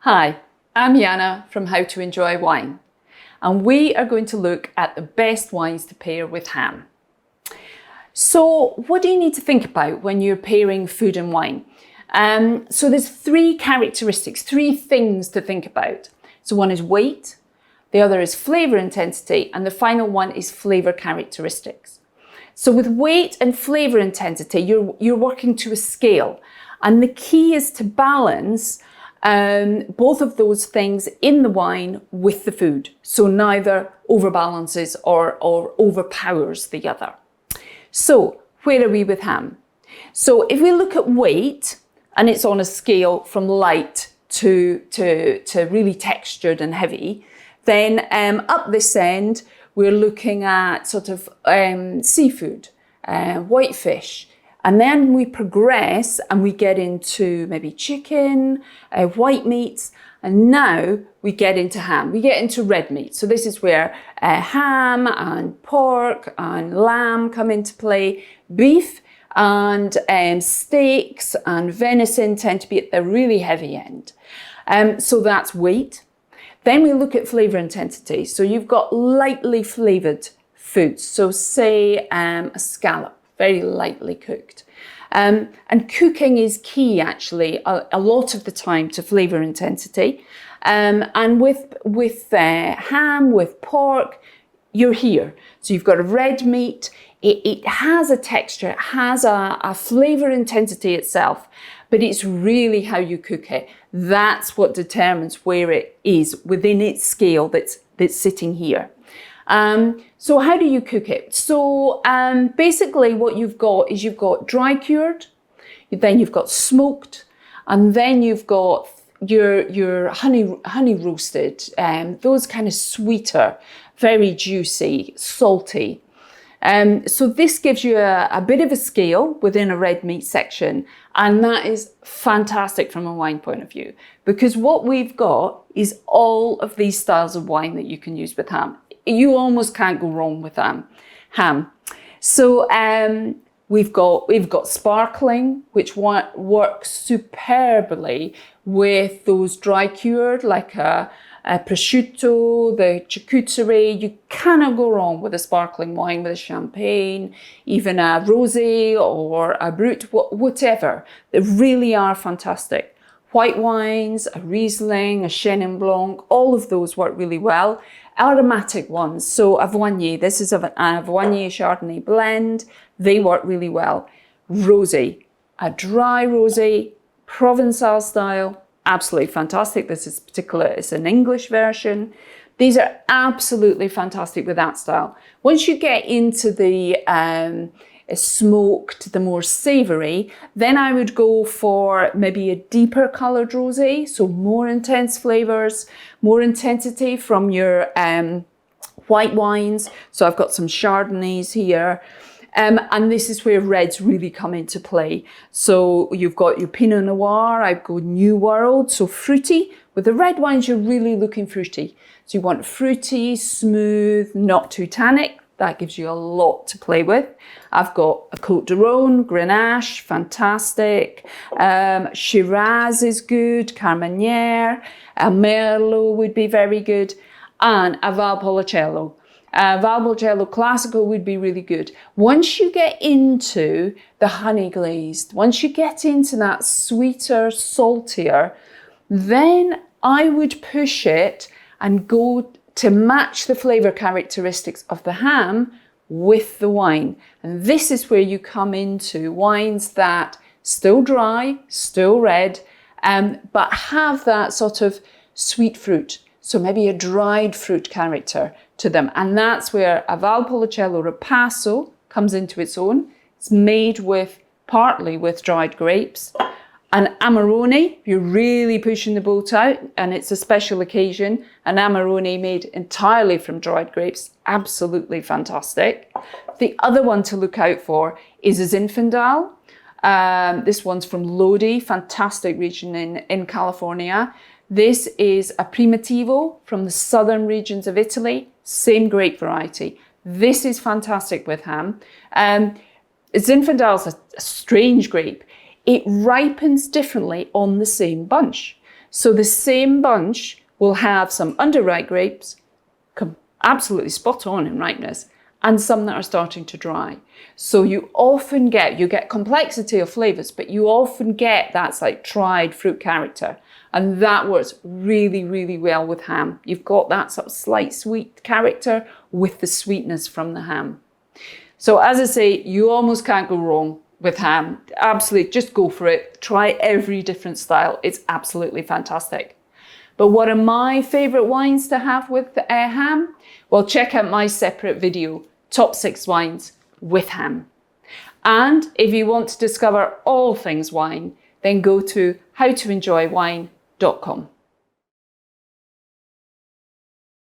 Hi, I'm Janne from How to Enjoy Wine, and we are going to look at the best wines to pair with ham. So what do you need to think about when you're pairing food and wine? So there's three characteristics, three things to think about. So one is weight, the other is flavor intensity, and the final one is flavor characteristics. So with weight and flavor intensity, you're working to a scale, and the key is to balance both of those things in the wine with the food. So neither overbalances or overpowers the other. So where are we with ham? So if we look at weight, and it's on a scale from light to really textured and heavy, then up this end, we're looking at sort of seafood, white fish. And then we progress and we get into maybe chicken, white meats, and now we get into ham. We get into red meat. So this is where ham and pork and lamb come into play. Beef and steaks and venison tend to be at the really heavy end. So that's weight. Then we look at flavor intensity. So you've got lightly flavored foods. So say a scallop, very lightly cooked. And cooking is key actually a lot of the time to flavor intensity. And with ham, with pork, you're here. So you've got a red meat, it has a texture, it has a flavor intensity itself, but it's really how you cook it. That's what determines where it is within its scale that's sitting here. So how do you cook it? So basically what you've got is you've got dry cured, then you've got smoked, and then you've got your honey roasted, those kind of sweeter, very juicy, salty. So this gives you a bit of a scale within a red meat section, and that is fantastic from a wine point of view, because what we've got is all of these styles of wine that you can use with ham. You almost can't go wrong with ham. So we've got sparkling, which works superbly with those dry cured, like a prosciutto, the charcuterie. You cannot go wrong with a sparkling wine, with a champagne, even a rosé or a brut, whatever. They really are fantastic. White wines, a Riesling, a Chenin Blanc, all of those work really well. Aromatic ones, so Avoine, this is an Avoine Chardonnay blend. They work really well. Rosé, a dry rosé, Provençal style, absolutely fantastic. This is it's an English version. These are absolutely fantastic with that style. Once you get into the smoked, the more savory, then I would go for maybe a deeper colored rosé, so more intense flavors, more intensity from your white wines. So I've got some Chardonnays here. And this is where reds really come into play. So you've got your Pinot Noir, I've got New World, so fruity. With the red wines, you're really looking fruity. So you want fruity, smooth, not too tannic. That gives you a lot to play with. I've got a Côte d'Rône, Grenache, fantastic. Shiraz is good, Carmenère, a Merlot would be very good, and a Valpolicella. Valpolicella Classico would be really good. Once you get into the honey glazed, once you get into that sweeter, saltier, then I would push it and go to match the flavor characteristics of the ham with the wine. And this is where you come into wines that still dry, still red, but have that sort of sweet fruit. So maybe a dried fruit character to them. And that's where a Valpolicella Ripasso comes into its own. It's made partly with dried grapes. An Amarone, you're really pushing the boat out, and it's a special occasion. An Amarone made entirely from dried grapes, absolutely fantastic. The other one to look out for is a Zinfandel. This one's from Lodi, fantastic region in California. This is a Primitivo from the southern regions of Italy, same grape variety. This is fantastic with ham. Zinfandel's a strange grape. It ripens differently on the same bunch. So the same bunch will have some underripe grapes, absolutely spot on in ripeness, and some that are starting to dry. So you often get complexity of flavors, but you often get that like tried fruit character. And that works really, really well with ham. You've got that sort of slight sweet character with the sweetness from the ham. So as I say, you almost can't go wrong with ham. Absolutely, just go for it. Try every different style. It's absolutely fantastic. But what are my favorite wines to have with ham? Well, check out my separate video, Top 6 Wines with Ham. And if you want to discover all things wine, then go to howtoenjoywine.com.